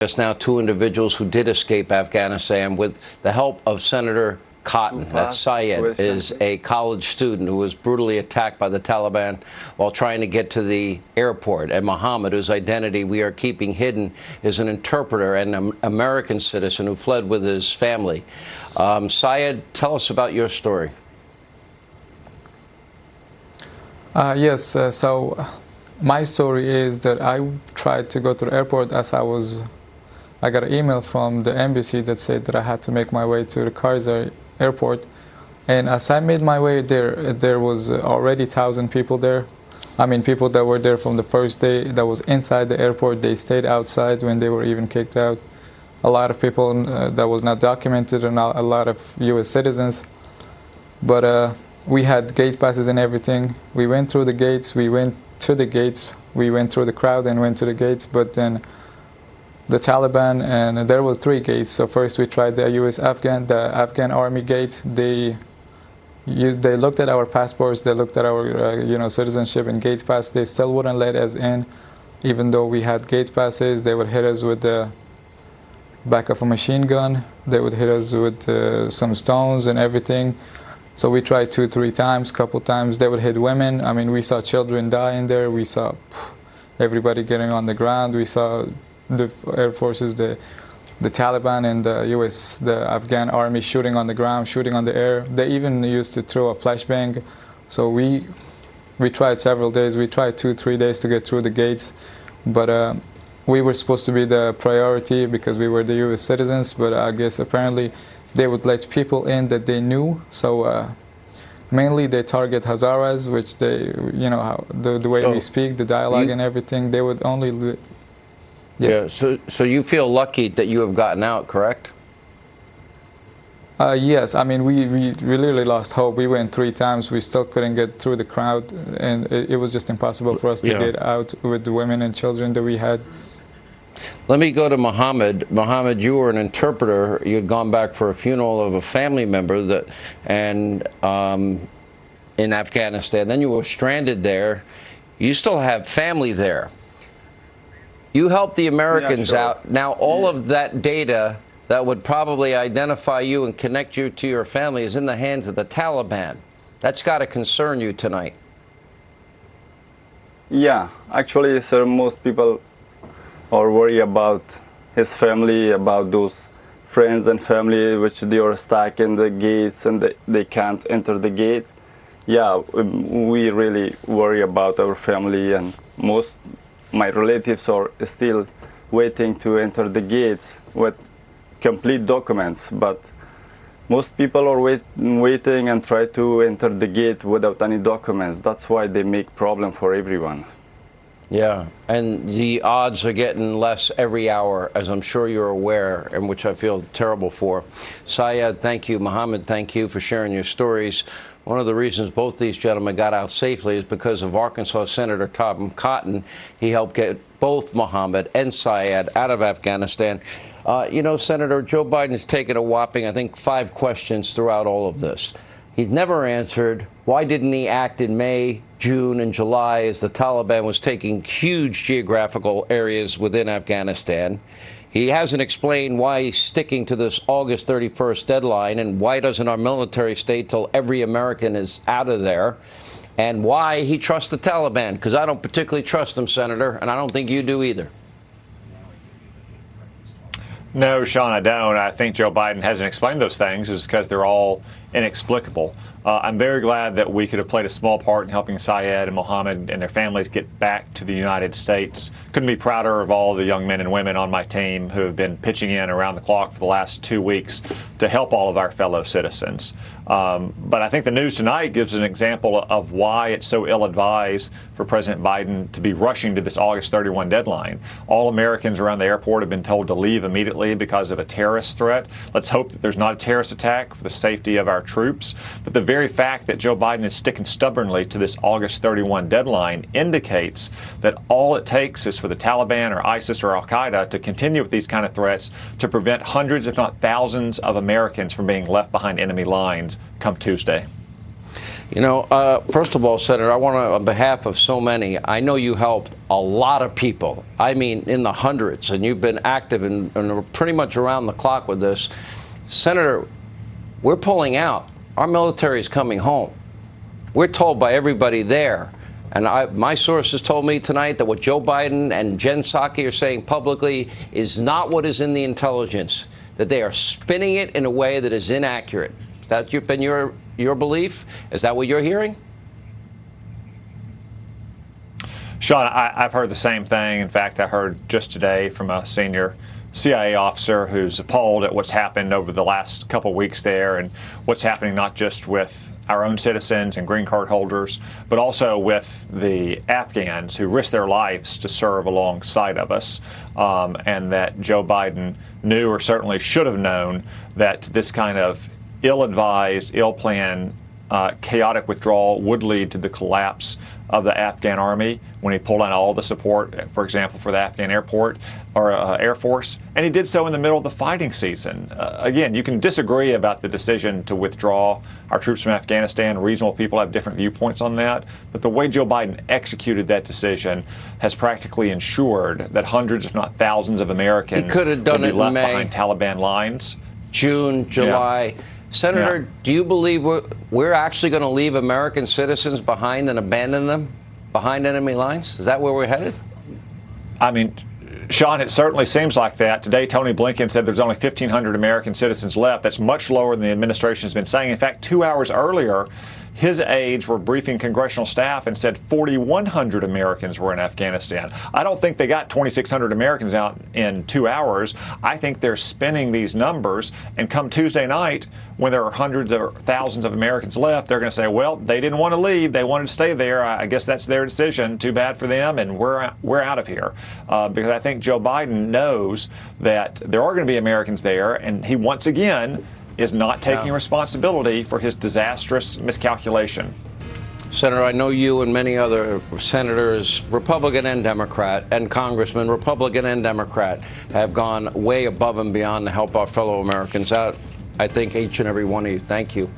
Just now, two individuals who did escape Afghanistan with the help of Senator Cotton. That's Syed, is a college student who was brutally attacked by the Taliban while trying to get to the airport. And Mohammed, whose identity we are keeping hidden, is an interpreter and an American citizen who fled with his family. Syed, tell us about your story. Yes, so my story is that I tried to go to the airport as I got an email from the embassy that said that I had to make my way to the Karzai airport. And as I made my way there was already 1,000 people there. I mean, people that were there from the first day that was inside the airport. They stayed outside when they were even kicked out. A lot of people that was not documented, and a lot of U.S. citizens. But we had gate passes and everything. We went through the gates. We went to the gates. We went through the crowd and went to the gates. But then the Taliban, and there was 3 gates. So first we tried the the Afghan army gate. They looked at our passports. They looked at our citizenship and gate pass. They still wouldn't let us in, even though we had gate passes. They would hit us with the back of a machine gun. They would hit us with some stones and everything. So we tried 2-3 times. Couple times they would hit women. I mean, we saw children die in there. We saw everybody getting on the ground. We saw the air forces, the Taliban and the Afghan army shooting on the ground, shooting on the air. They even used to throw a flashbang. So we tried several days. We tried 2-3 days to get through the gates, but we were supposed to be the priority because we were the U.S. citizens. But I guess apparently they would let people in that they knew. So mainly they target Hazaras, which they, the way we speak, the dialogue and everything. They would only. Yes. Yeah, so you feel lucky that you have gotten out, correct? Yes, I mean, we literally lost hope. We went 3 times. We still couldn't get through the crowd, and it was just impossible for us to get out with the women and children that we had. Let me go to Mohammed. Mohammed, you were an interpreter. You had gone back for a funeral of a family member in Afghanistan. Then you were stranded there. You still have family there. You helped the Americans out. Now, all of that data that would probably identify you and connect you to your family is in the hands of the Taliban. That's got to concern you tonight. Yeah, actually, sir, most people are worried about his family, about those friends and family which they are stuck in the gates and they can't enter the gates. Yeah, we really worry about our family, and my relatives are still waiting to enter the gates with complete documents, but most people are waiting and try to enter the gate without any documents. That's why they make problem for everyone. Yeah, and the odds are getting less every hour, as I'm sure you're aware, and which I feel terrible for. Syed, thank you. Mohammed, thank you for sharing your stories. One of the reasons both these gentlemen got out safely is because of Arkansas Senator Tom Cotton. He helped get both Mohammed and Syed out of Afghanistan. Senator, Joe Biden's taken a whopping, I think, 5 questions throughout all of this. He's never answered why didn't he act in May, June, and July as the Taliban was taking huge geographical areas within Afghanistan. He hasn't explained why he's sticking to this August 31st deadline, and why doesn't our military stay till every American is out of there, and why he trusts the Taliban, because I don't particularly trust them, Senator, and I don't think you do either. No, Sean, I don't. I think Joe Biden hasn't explained those things is because they're all inexplicable. I'm very glad that we could have played a small part in helping Syed and Mohammed and their families get back to the United States. Couldn't be prouder of all the young men and women on my team who have been pitching in around the clock for the last 2 weeks to help all of our fellow citizens. But I think the news tonight gives an example of why it's so ill-advised for President Biden to be rushing to this August 31 deadline. All Americans around the airport have been told to leave immediately because of a terrorist threat. Let's hope that there's not a terrorist attack for the safety of our troops. But the very fact that Joe Biden is sticking stubbornly to this August 31 deadline indicates that all it takes is for the Taliban or ISIS or Al-Qaeda to continue with these kind of threats to prevent hundreds, if not thousands, of Americans from being left behind enemy lines come Tuesday. You know, first of all, Senator, I want to, on behalf of so many, I know you helped a lot of people. I mean, in the hundreds, and you've been active and pretty much around the clock with this. Senator, we're pulling out. Our military is coming home. We're told by everybody there, and my sources told me tonight that what Joe Biden and Jen Psaki are saying publicly is not what is in the intelligence, that they are spinning it in a way that is inaccurate. Has that been your belief? Is that what you're hearing? Sean, I've heard the same thing. In fact, I heard just today from a senior CIA officer who's appalled at what's happened over the last couple of weeks there, and what's happening not just with our own citizens and green card holders, but also with the Afghans who risked their lives to serve alongside of us, and that Joe Biden knew, or certainly should have known, that this kind of ill-advised, ill-planned, chaotic withdrawal would lead to the collapse of the Afghan army when he pulled out all the support, for example, for the Afghan Air Force, and he did so in the middle of the fighting season. Again, you can disagree about the decision to withdraw our troops from Afghanistan. Reasonable people have different viewpoints on that, but the way Joe Biden executed that decision has practically ensured that hundreds, if not thousands, of Americans could be left May, behind Taliban lines. June, July. Yeah. Senator, do you believe we're actually going to leave American citizens behind and abandon them behind enemy lines? Is that where we're headed? I mean, Sean, it certainly seems like that. Today, Tony Blinken said there's only 1,500 American citizens left. That's much lower than the administration has been saying. In fact, 2 hours earlier, his aides were briefing congressional staff and said 4,100 Americans were in Afghanistan. I don't think they got 2,600 Americans out in 2 hours. I think they're spinning these numbers, and come Tuesday night, when there are hundreds or thousands of Americans left, they're going to say, well, they didn't want to leave. They wanted to stay there. I guess that's their decision. Too bad for them, and we're out of here. Because I think Joe Biden knows that there are going to be Americans there, and he once again is not taking responsibility for his disastrous miscalculation. Senator, I know you and many other senators, Republican and Democrat, and congressmen, Republican and Democrat, have gone way above and beyond to help our fellow Americans out. I think each and every one of you. Thank you.